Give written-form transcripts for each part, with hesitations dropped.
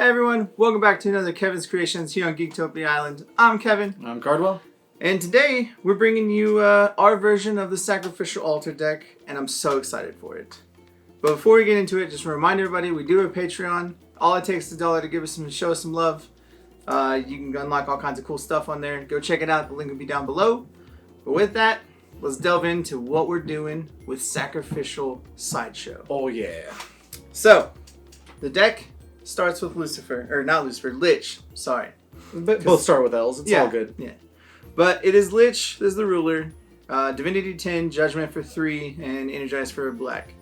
Hey everyone, welcome back to another Kevin's Kreations here on Geektopia Island. I'm Kevin. I'm Cardwell. And today we're bringing you our version of the Sacrificial Altar deck, and I'm so excited for it. But before we get into it, just remind everybody we do have Patreon. All it takes is $1 to give us some, show us some love. You can unlock all kinds of cool stuff on there. Go check it out. The link will be down below. But with that, let's delve into what we're doing with Sacrificial Sideshow. Oh yeah. So, the deck starts with Lich, sorry. Both start with L's, it's all good. Yeah. But it is Lich, this is the ruler. Divinity 10, Judgment for 3, and Energize for a black.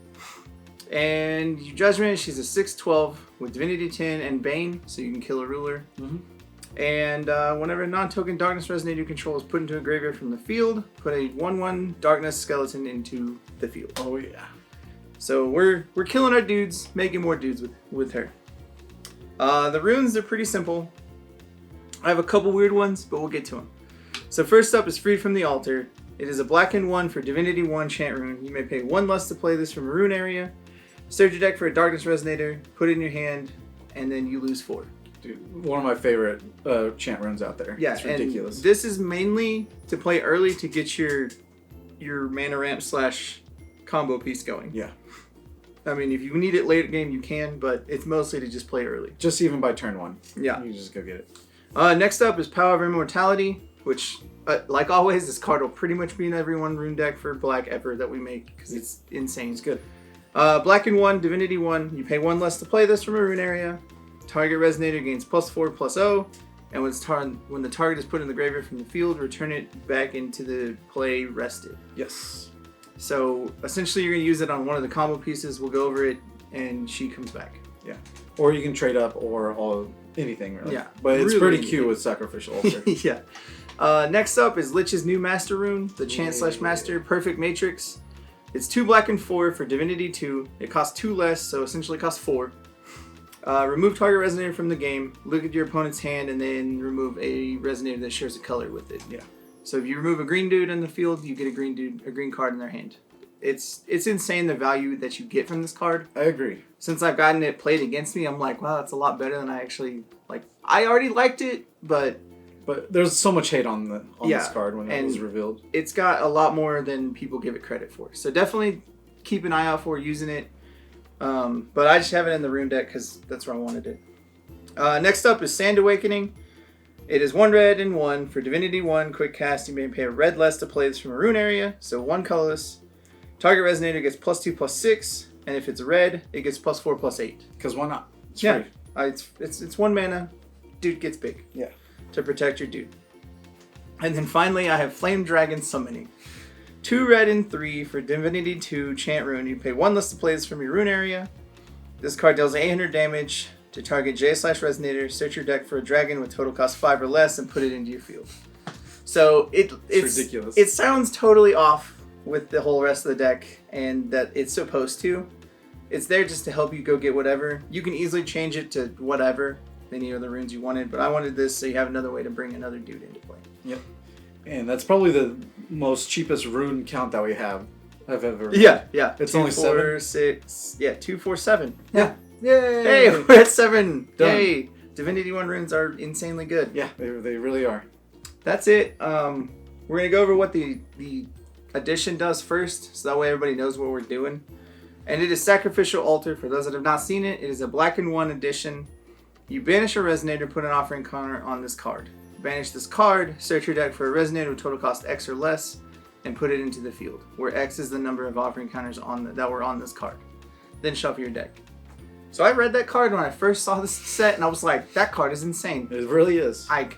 And you Judgment, she's a 6/12 with Divinity 10 and Bane, so you can kill a ruler. Mm-hmm. And whenever a non-token Darkness Resonator you control is put into a graveyard from the field, put a 1/1 Darkness Skeleton into the field. Oh yeah. So we're killing our dudes, making more dudes with her. The runes are pretty simple. I have a couple weird ones, but we'll get to them. So first up is Freed from the Altar. It is a black and 1 for Divinity 1 chant rune. You may pay 1 less to play this from a rune area. Search your deck for a Darkness Resonator, put it in your hand, and then you lose 4. Dude, one of my favorite chant runes out there. Yeah, it's ridiculous. And this is mainly to play early to get your mana ramp / combo piece going. Yeah. I mean, if you need it late game, you can, but it's mostly to just play early. Just even by turn 1. Yeah. You just go get it. Next up is Power of Immortality, which, like always, this card will pretty much be in every one Rune Deck for black ever that we make, because it's insane. It's good. Black and 1, Divinity 1. You pay 1 less to play this from a rune area. Target Resonator gains +4/+0. And when the target is put in the graveyard from the field, return it back into the play rested. Yes. So essentially you're going to use it on one of the combo pieces. We'll go over it and she comes back. Yeah. Or you can trade up or anything really. Yeah. But it's really pretty anything. cute with Sacrificial Altar. Yeah. Next up is Lich's new Master Rune, the Chant / Master Perfect Matrix. It's 2 black and 4 for Divinity 2. It costs 2 less, so essentially it costs 4. Remove target Resonator from the game. Look at your opponent's hand and then remove a Resonator that shares a color with it. Yeah. So if you remove a green dude in the field, you get a green card in their hand. It's insane the value that you get from this card. I agree. Since I've gotten it played against me, I'm like, wow, that's a lot better than I actually like. I already liked it, but there's so much hate on this card when it was revealed. It's got a lot more than people give it credit for. So definitely keep an eye out for using it. But I just have it in the Rune Deck because that's where I wanted it. Next up is Sand Awakening. It is 1 red and 1 for Divinity 1. Quick cast. You may pay a red less to play this from a rune area. So 1 colorless. Target Resonator gets +2/+6. And if it's red, it gets +4/+8. Because why not? It's free. It's 1 mana. Dude gets big. Yeah. To protect your dude. And then finally, I have Flame Dragon Summoning. 2 red and 3 for Divinity 2 Chant Rune. You pay 1 less to play this from your rune area. This card deals 800 damage to target J/Resonator. Search your deck for a dragon with total cost 5 or less and put it into your field. So it's ridiculous. It sounds totally off with the whole rest of the deck and that it's supposed to. It's there just to help you go get whatever. You can easily change it to whatever, any of the runes you wanted, but I wanted this so you have another way to bring another dude into play. Yep. And that's probably the most cheapest rune count that we have. I've ever. Yeah. It's 2, only 4, 7. 6. Yeah, 2, 4, 7. Yeah. Yay! Hey, we're at 7. Done. Yay! Divinity 1 runes are insanely good. Yeah, they really are. That's it. We're gonna go over what the addition does first, so that way everybody knows what we're doing. And it is Sacrificial Altar. For those that have not seen it, it is a black and 1 addition. You banish a Resonator, put an offering counter on this card. Banish this card, search your deck for a Resonator with total cost X or less, and put it into the field, where X is the number of offering counters that were on this card. Then shuffle your deck. So I read that card when I first saw this set, and I was like, that card is insane. It really is. Like,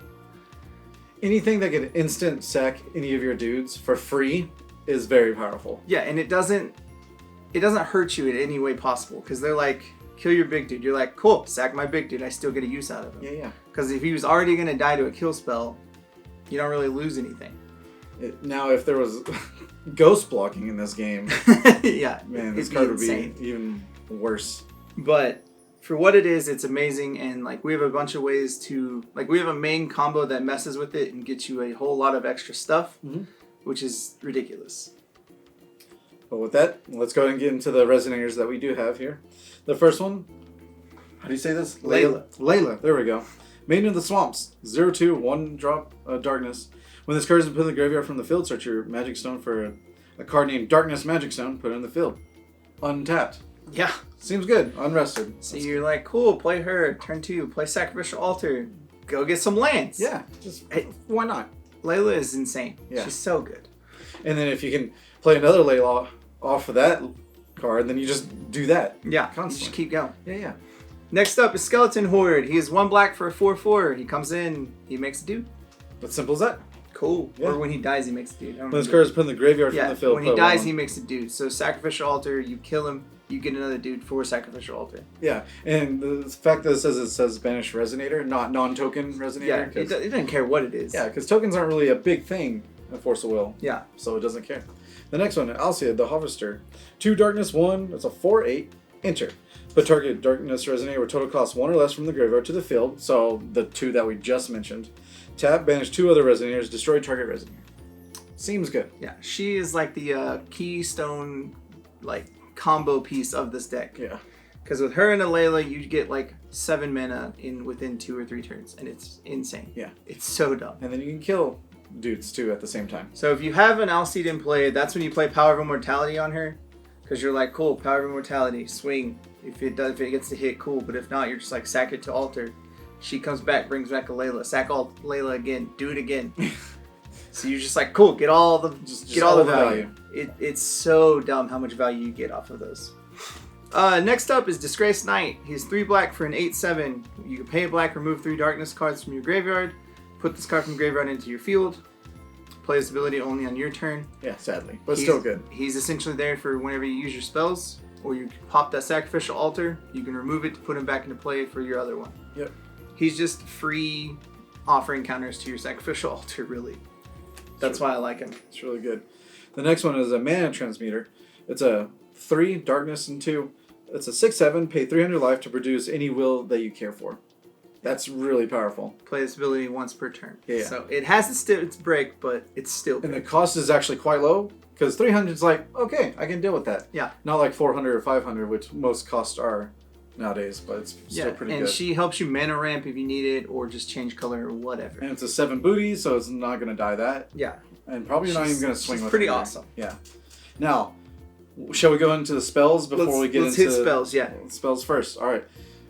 anything that can instant sack any of your dudes for free is very powerful. Yeah, and it doesn't hurt you in any way possible, because they're like, kill your big dude. You're like, cool, sack my big dude. I still get a use out of him. Yeah. Because if he was already going to die to a kill spell, you don't really lose anything. Now, if there was ghost blocking in this game, yeah, man, this card would be even worse. But for what it is, it's amazing, and like we have a bunch of ways to we have a main combo that messes with it and gets you a whole lot of extra stuff, which is ridiculous. But with that, let's go ahead and get into the Resonators that we do have here. The first one, How do you say this? Lailah. Leila. There we go. Maiden of the Swamps. 0/2, 1-drop darkness. When this card is put in the graveyard from the field, search your magic stone for a card named Darkness Magic Stone. Put it in the field. Untapped. Yeah. Seems good. Unrested. So you're like, cool, play her. Turn 2, play Sacrificial Altar. Go get some lands. Yeah. Just why not? Lailah is insane. Yeah. She's so good. And then if you can play another Lailah off of that card, then you just do that. Yeah. Constantly. You just keep going. Yeah. Next up is Skeleton Horde. He is 1 black for a 4/4. He comes in, he makes a dude. As simple as that. Cool. Yeah. Or when he dies, he makes a dude. When this card is put in the graveyard from the field. When he dies, he makes a dude. So Sacrificial Altar, you kill him, you get another dude for Sacrificial Altar. Yeah, and the fact that it says Banish Resonator, not non-token Resonator. Yeah, it doesn't care what it is. Yeah, because tokens aren't really a big thing in Force of Will. Yeah. So it doesn't care. The next one, Alseid, the Harvester. 2 darkness, 1. It's a 4/8. Enter. Put target Darkness Resonator with total cost 1 or less from the graveyard to the field. So the 2 that we just mentioned. Tap, banish 2 other Resonators, destroy target Resonator. Seems good. Yeah, she is like the keystone, like combo piece of this deck. Yeah. Because with her and a Leila, you get like 7 mana within 2 or 3 turns, and it's insane. Yeah. It's so dumb. And then you can kill dudes too at the same time. So if you have an Alseid in play, that's when you play Power of Immortality on her. Because you're like, cool, Power of Immortality, swing. If it gets to hit, cool. But if not, you're just like, sack it to altar. She comes back, brings back a Leila. Sack Leila again. Do it again. So you're just like, cool, get all the value. It's so dumb how much value you get off of those. Next up is Disgraced Knight. He's 3 black for an 8/7. You can pay a black, remove 3 darkness cards from your graveyard. Put this card from graveyard into your field. Play this ability only on your turn. Yeah, sadly. But still good. He's essentially there for whenever you use your spells, or you pop that Sacrificial Altar, you can remove it to put him back into play for your other one. Yep. He's just free offering counters to your Sacrificial Altar, really. That's why I like him. It's really good. The next one is a Mana Transmuter. It's a 3, darkness, and 2. It's a 6/7, pay 300 life to produce any will that you care for. That's really powerful. Play this ability once per turn. Yeah. So it has its break, but it's still And good. the cost is actually quite low, because 300 is like, okay, I can deal with that. Yeah. Not like 400 or 500, which most costs are nowadays, but it's still pretty good. And she helps you mana ramp if you need it, or just change color or whatever. And it's a 7 booty, so it's not going to die that. Yeah. And probably not even going to swing with it. Pretty awesome. Yeah. Now, shall we go into the spells before we get let's into... hit spells, yeah. Spells first. All right.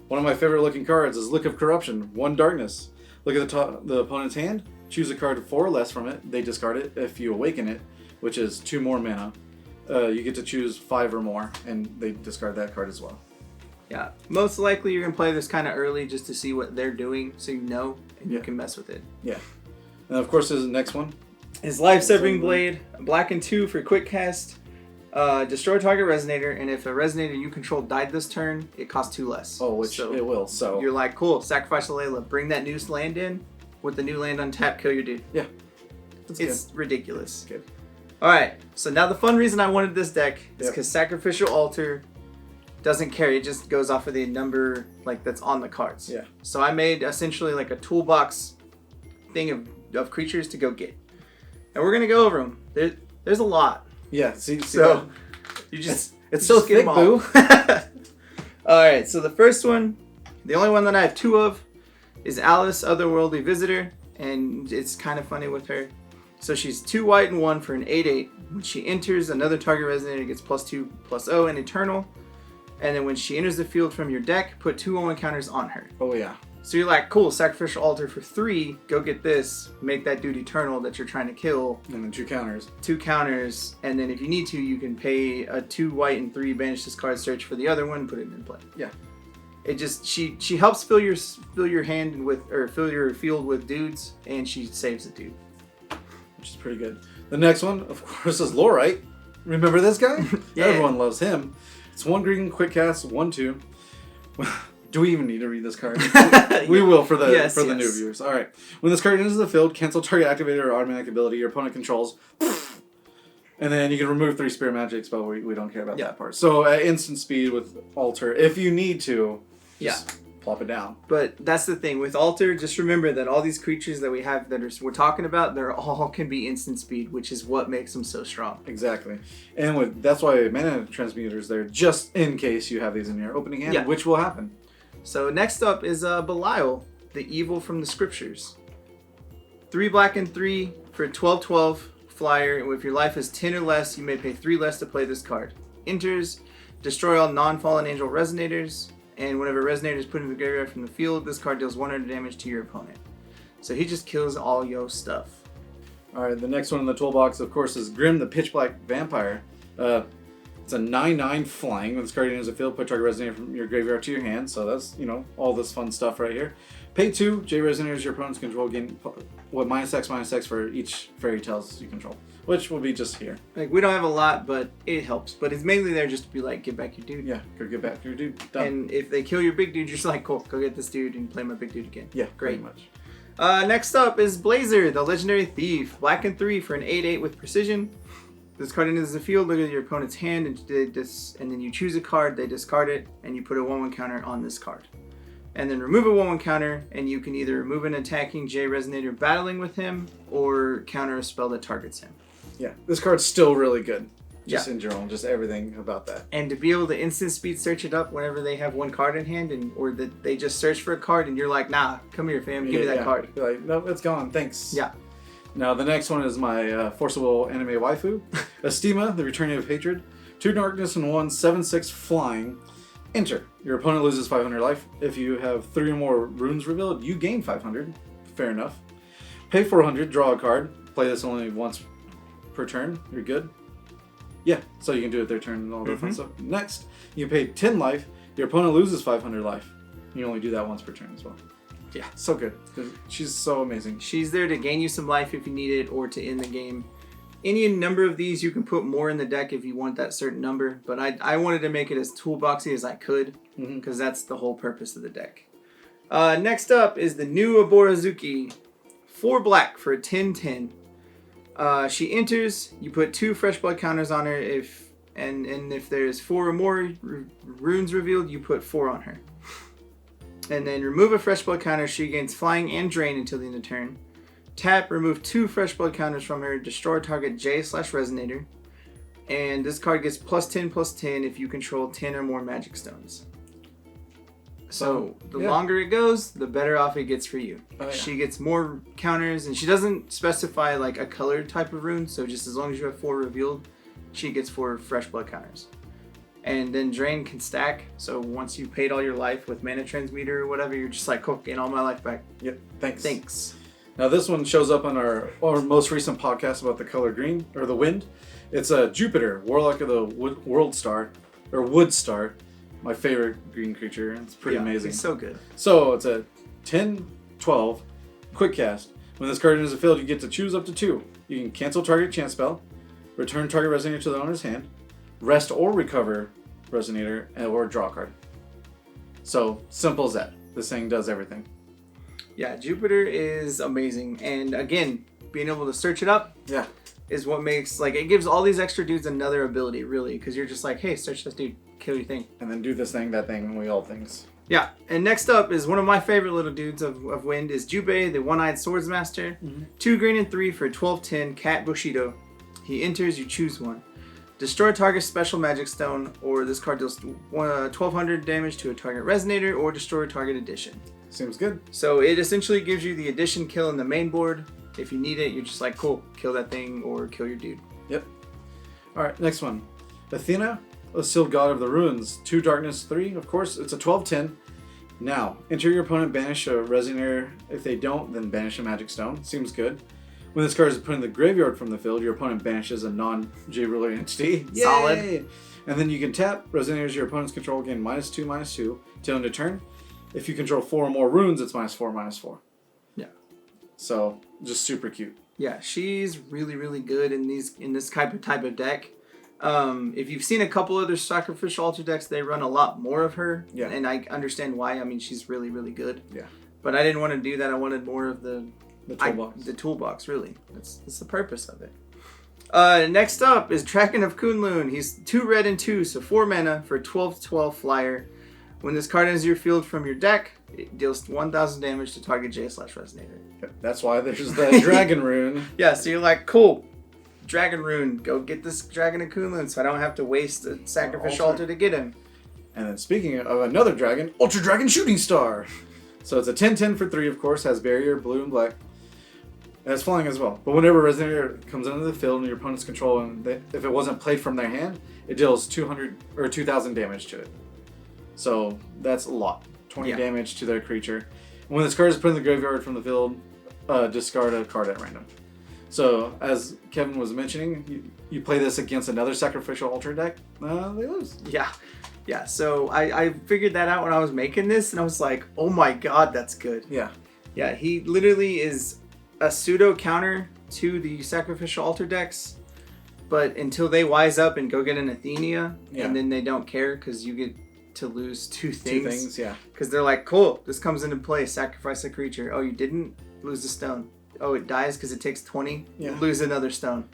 One of my favorite looking cards is Look of Corruption. 1 darkness. Look at the opponent's hand. Choose a card 4 or less from it. They discard it. If you awaken it, which is 2 more mana, you get to choose 5 or more, and they discard that card as well. Yeah. Most likely you're going to play this kind of early just to see what they're doing so you know, and you can mess with it. Yeah. And of course, there's the next one. His Life-Severing Blade. Black and 2 for quick cast. Destroy target Resonator, and if a Resonator you control died this turn, it costs 2 less. Oh, which it will, so... You're like, cool, sacrifice the Leila, bring that new land in, with the new land untapped, kill your dude. Yeah. It's ridiculous. Good. Alright, so now the fun reason I wanted this deck is because Sacrificial Altar doesn't carry, it just goes off of the number that's on the cards. Yeah. So I made essentially like a toolbox thing of creatures to go get. And we're going to go over them. There's a lot. Yeah, see so you just it's so thick, boo. Alright, so the first one, the only one that I have 2 of, is Alice, Otherworldly Visitor, and it's kind of funny with her. So she's 2 white and 1 for an 8/8. When she enters, another target Resonator gets +2/+0 and Eternal. And then when she enters the field from your deck, put 2 own counters on her. Oh yeah. So you're like, cool, Sacrificial Altar for 3, go get this, make that dude Eternal that you're trying to kill. And then 2 counters. 2 counters, and then if you need to, you can pay a 2 white and 3, banish this card, search for the other one, put it in play. Yeah. It just, she helps fill your hand with, or fill your field with dudes, and she saves a dude. Which is pretty good. The next one, of course, is Lorite. Remember this guy? Yeah. Everyone loves him. It's 1 green, quick cast, 1/2. Do we even need to read this card? We will for the new viewers. All right. When this card enters the field, cancel target activated or automatic ability your opponent controls. And then you can remove 3 Spirit Magics, but we don't care about that part. So at instant speed with Altar, if you need to, just plop it down. But that's the thing. With Altar, just remember that all these creatures that we have we're talking about, they're all can be instant speed, which is what makes them so strong. Exactly. And that's why Mana Transmuter is there, just in case you have these in your opening hand, which will happen. So next up is Belial, the evil from the scriptures. 3 black and 3 for 12/12 flyer. If your life is 10 or less, you may pay 3 less to play this card. Enters, destroy all non-fallen angel resonators, and whenever a resonator is put in the graveyard from the field, this card deals 100 damage to your opponent. So he just kills all your stuff. Alright, the next one in the toolbox, of course, is Grim the Pitch Black Vampire. It's a 9/9 flying. When this card enters the field, put target resonator from your graveyard to your hand. So that's, all this fun stuff right here. Pay 2, J resonators your opponent's control gain -X for each fairy tales you control. Which will be just here. Like, we don't have a lot, but it helps. But it's mainly there just to be like, get back your dude. Yeah, go get back your dude. Done. And if they kill your big dude, you're just like, cool, go get this dude and play my big dude again. Yeah, great. pretty much. Next up is Blazer, the legendary thief. Black and 3 for an 8/8 with precision. This card enters the field, look at your opponent's hand, and then you choose a card, they discard it, and you put a 1/1 counter on this card. And then remove a 1/1 counter, and you can either remove an attacking J Resonator battling with him, or counter a spell that targets him. Yeah, this card's still really good. Just in general, just everything about that. And to be able to instant speed search it up whenever they have one card in hand, or that they just search for a card, and you're like, nah, come here, fam, give me that card. You're like, no, it's gone, thanks. Yeah. Now, the next one is my forcible anime waifu, Estima, the Returning of Hatred. 2 darkness and 1 7/6 flying. Enter. Your opponent loses 500 life. If you have 3 or more runes revealed, you gain 500. Fair enough. Pay 400, draw a card. Play this only once per turn. You're good. Yeah, so you can do it their turn and all that fun stuff. Next, you pay 10 life. Your opponent loses 500 life. You only do that once per turn as well. Yeah, so good. She's so amazing. She's there to gain you some life if you need it, or to end the game. Any number of these, you can put more in the deck if you want that certain number. But I wanted to make it as toolboxy as I could, because that's the whole purpose of the deck. Next up is the new Aborazuki. 4 black for a 10/10. She enters, you put 2 fresh blood counters on her, and if there's 4 or more runes revealed, you put 4 on her. And then remove a fresh blood counter, she gains flying and drain until the end of turn. Tap, remove 2 fresh blood counters from her, destroy target J/Resonator. And this card gets +10/+10 if you control 10 or more magic stones. So the longer it goes, the better off it gets for you. Oh, yeah. She gets more counters, and she doesn't specify like a colored type of rune, so just as long as you have 4 revealed, she gets 4 fresh blood counters. And then drain can stack, so once you've paid all your life with Mana Transmuter or whatever, you're just like, cool, getting all my life back. Yep, thanks. Thanks. Now this one shows up on our most recent podcast about the color green, or the wind. It's a Jupiter, Warlock of the Wood Star. My favorite green creature. It's pretty amazing. It's so good. So it's a 10/12 quick cast. When this card enters the field, you get to choose up to 2. You can cancel target chance spell, return target resonator to the owner's hand, rest or recover resonator, or draw a card. So simple as that. This thing does everything. Yeah, Jupiter is amazing. And again, being able to search it up is what makes, like, it gives all these extra dudes another ability, really, because you're just like, hey, search this dude, kill your thing. And then do this thing, that thing, and we all things. Yeah, and next up is one of my favorite little dudes of Wind is Jubei, the One-Eyed Swordsmaster. 2 green and 3 for 12/10 Cat Bushido. He enters, you choose one. Destroy target special magic stone, or this card deals 1200 damage to a target resonator, or destroy target addition. Seems good. So it essentially gives you the addition kill in the main board. If you need it, you're just like, cool, kill that thing or kill your dude. Yep. Alright, next one. Athena, a sealed god of the ruins. 2 darkness, 3. Of course, it's a 12/10. Now, enter your opponent, banish a resonator. If they don't, then banish a magic stone. Seems good. When this card is put in the graveyard from the field, your opponent banishes a non-J ruler entity. Yay! Solid. And then you can tap resonators your opponent's control, gain -2/-2 till end of turn. If you control 4 or more runes, it's -4/-4. Yeah. So just super cute. Yeah, she's really, really good in this type of deck. If you've seen a couple other Sacrificial Altar decks, they run a lot more of her. Yeah. And I understand why. I mean, she's really, really good. Yeah. But I didn't want to do that. I wanted more of the toolbox. The toolbox, really. That's the purpose of it. Next up is Dragon of Kunlun. He's 2 red and 2, so 4 mana for 12/12 flyer. When this card enters your field from your deck, it deals 1000 damage to target J/Resonator. That's why there's the Dragon Rune. Yeah, so you're like, cool. Dragon Rune, go get this Dragon of Kunlun so I don't have to waste a Sacrificial Altar to get him. And then speaking of another dragon, Ultra Dragon Shooting Star. So it's a 10/10 for 3, of course, has barrier, blue and black. It has flying as well. But whenever a Resonator comes into the field and your opponent's control, and if it wasn't played from their hand, it deals 200 or 2,000 damage to it. So that's a lot. 20 damage to their creature. And when this card is put in the graveyard from the field, discard a card at random. So, as Kevin was mentioning, you play this against another Sacrificial Altar deck, they lose. Yeah, so I figured that out when I was making this, and I was like, oh my god, that's good. Yeah, he literally is a pseudo counter to the Sacrificial Altar decks, but until they wise up and go get an Athenia, and then they don't care because you get to lose two things. Because they're like, cool, this comes into play, sacrifice a creature. Oh, you didn't? Lose a stone. Oh, it dies because it takes 20? Lose another stone.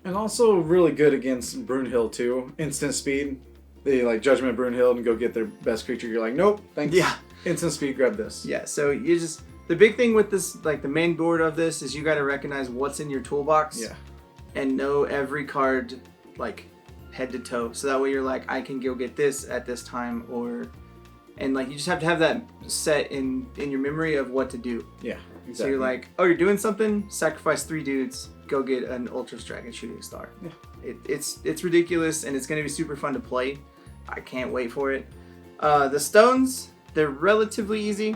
And also really good against Brunhild too. Instant speed. They like Judgment Brunhild and go get their best creature. You're like, nope, thanks. Instant speed, grab this. Yeah, so you just... The big thing with this, like the main board of this, is you got to recognize what's in your toolbox. And know every card, like, head to toe. So that way you're like, I can go get this at this time, or... And like, you just have to have that set in your memory of what to do. Exactly. So you're like, oh, you're doing something? Sacrifice 3 dudes. Go get an Ultra Dragon Shooting Star. It's ridiculous, and it's going to be super fun to play. I can't wait for it. The stones, they're relatively easy.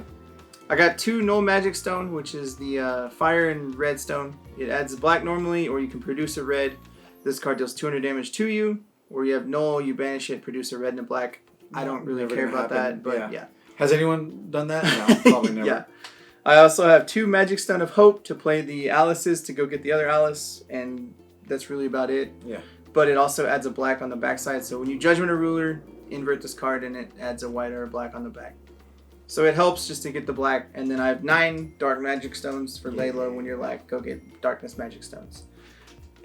I got 2 Null Magic Stone, which is the fire and red stone. It adds black normally, or you can produce a red. This card deals 200 damage to you. Or you have Null, you banish it, produce a red and a black. I don't really care about that, but yeah. Has anyone done that? No, probably never. I also have 2 Magic Stone of Hope to play the Alices to go get the other Alice, and that's really about it. But it also adds a black on the backside, so when you Judgment a Ruler, invert this card and it adds a white or a black on the back. So it helps just to get the black, and then I have 9 Dark Magic Stones for Layla when you're like, go get Darkness Magic Stones.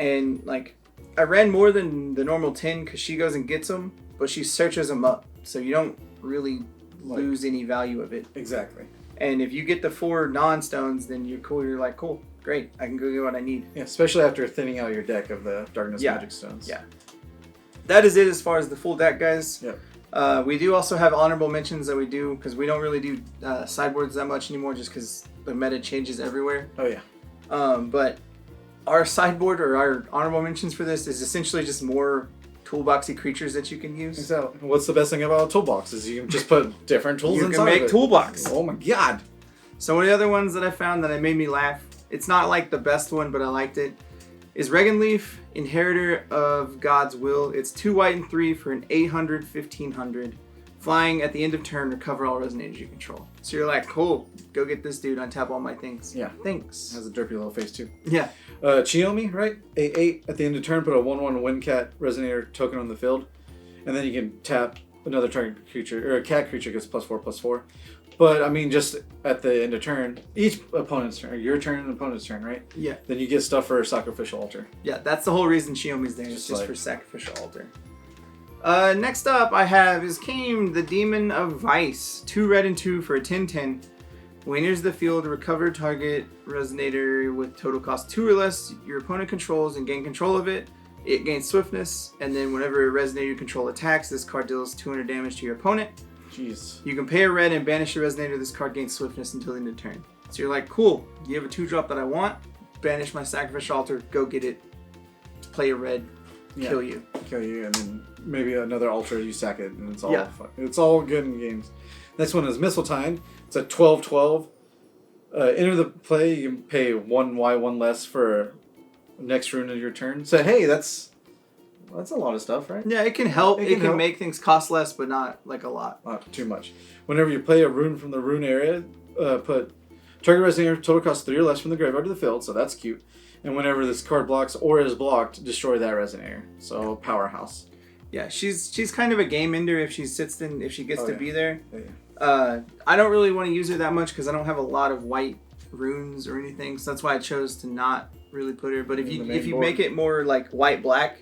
And like, I ran more than the normal 10 because she goes and gets them, but she searches them up, so you don't really lose any value of it. Exactly. And if you get the 4 non-stones, then you're cool. You're like, cool, great, I can go get what I need. Especially after thinning out your deck of the Darkness Magic Stones. That is it as far as the full deck, guys. We do also have honorable mentions that we do, because we don't really do sideboards that much anymore, just because the meta changes everywhere. But our sideboard, or our honorable mentions for this, is essentially just more toolboxy creatures that you can use. Exactly. What's the best thing about a toolbox is you can just put different tools inside. You can make toolbox. Oh my god. So one of the other ones that I found that made me laugh, it's not like the best one, but I liked it, is Reagan Leaf, Inheritor of God's Will. It's 2 white and 3 for an 800, 1500. Flying at the end of turn, recover all Resonators you control. So you're like, cool, go get this dude, untap all my things. Thanks. Has a derpy little face too. Chiyomi, right? 8/8 at the end of turn, put a 1/1 Windcat Resonator token on the field, and then you can tap another target creature, or a cat creature gets +4/+4. But I mean, just at the end of turn, each opponent's turn, or your turn and opponent's turn, right? Then you get stuff for Sacrificial Altar. That's the whole reason Chiyomi's there. It's just for Sacrificial Altar. Next up I have is Kame, the Demon of Vice. 2 red and 2 for a 10/10. When it enters the field, recover target Resonator with total cost 2 or less your opponent controls and gain control of it. It gains swiftness, and then whenever a Resonator you control attacks, this card deals 200 damage to your opponent. Jeez. You can pay a red and banish your Resonator. This card gains swiftness until the end of turn. So you're like, cool, you have a 2-drop that I want, banish my Sacrificial Altar, go get it, play a red, kill you, and then maybe another Altar, you sack it, and it's all fun. It's all good in games. Next one is Mistletoe. It's a 12/12. Enter the play, you can pay 1 Y, 1 less for next rune of your turn. So hey, that's a lot of stuff, right? Yeah, it can help. It can make things cost less, but not like a lot. Not too much. Whenever you play a rune from the rune area, put target Resonator total cost 3 or less from the graveyard to the field, so that's cute. And whenever this card blocks or is blocked, destroy that Resonator. So powerhouse. Yeah, she's kind of a game ender if she gets to be there. I don't really want to use her that much because I don't have a lot of white runes or anything, so that's why I chose to not really put her. But if you make it more like white black,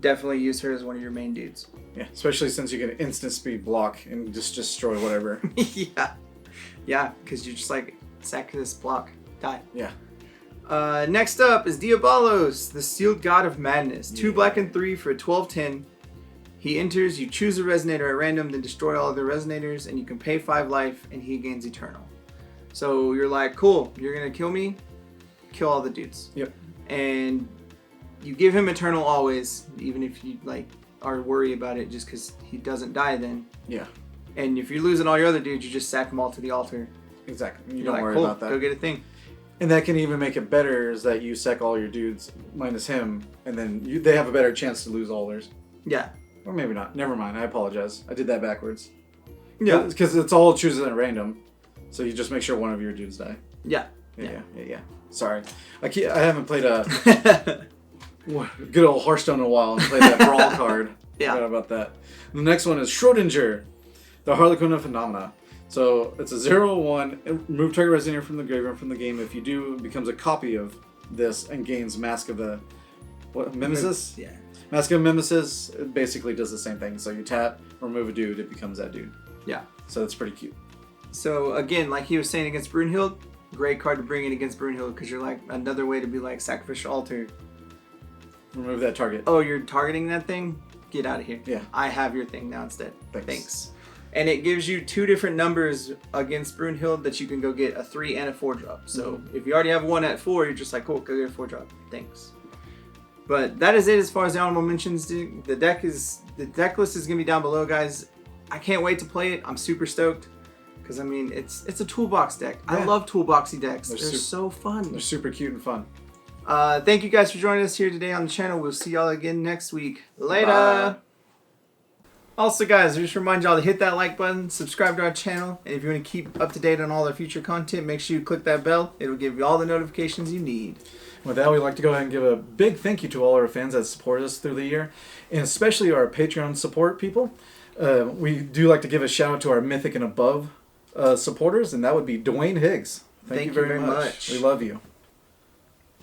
definitely use her as one of your main dudes. Yeah, especially since you can instant speed block and just destroy whatever. Yeah, because you're just like, sack this block, die. Yeah. Next up is Diabalos, the Sealed God of Madness. 2 black and 3 for a 12/10. He enters, you choose a Resonator at random, then destroy all of the Resonators, and you can pay 5 life, and he gains Eternal. So you're like, cool, you're going to kill me, kill all the dudes. Yep. And you give him Eternal always, even if you like are worried about it just because he doesn't die then. Yeah. And if you're losing all your other dudes, you just sack them all to the altar. Exactly. You you're don't worry about that. Go get a thing. And that can even make it better is that you sack all your dudes minus him, and then they have a better chance to lose all theirs. Yeah. Or maybe not. Never mind. I apologize. I did that backwards. Yeah. Because it's all chooses at random. So you just make sure one of your dudes die. Yeah. Yeah. Sorry. I haven't played a good old Hearthstone in a while and played that Brawl card. Yeah. Forgot about that. The next one is Schrödinger, the Harlequin of Phenomena. So it's a 0/1. Remove target Resonator from the graveyard from the game. If you do, it becomes a copy of this and gains Mask of the Mimesis? Yeah. Mask of Mimesis basically does the same thing. So you tap, remove a dude, it becomes that dude. Yeah. So that's pretty cute. So again, like he was saying against Brunhild, great card to bring in against Brunhild because you're like another way to be like Sacrificial Altar. Remove that target. Oh, you're targeting that thing? Get out of here. Yeah. I have your thing now instead. Thanks. And it gives you 2 different numbers against Brunhild that you can go get a 3 and a 4 drop. So if you already have one at 4, you're just like, cool, go get a 4 drop. Thanks. But that is it as far as the honorable mentions. The deck list is gonna be down below, guys. I can't wait to play it. I'm super stoked. Because I mean, it's a toolbox deck. Yeah. I love toolboxy decks. They're so fun. They're super cute and fun. Thank you guys for joining us here today on the channel. We'll see y'all again next week. Later. Bye. Also, guys, I just remind y'all to hit that like button, subscribe to our channel, and if you want to keep up to date on all our future content, make sure you click that bell. It'll give you all the notifications you need. With that, we'd like to go ahead and give a big thank you to all our fans that support us through the year, and especially our Patreon support people. We do like to give a shout out to our Mythic and Above supporters, and that would be Dwayne Higgs. Thank you very much. We love you.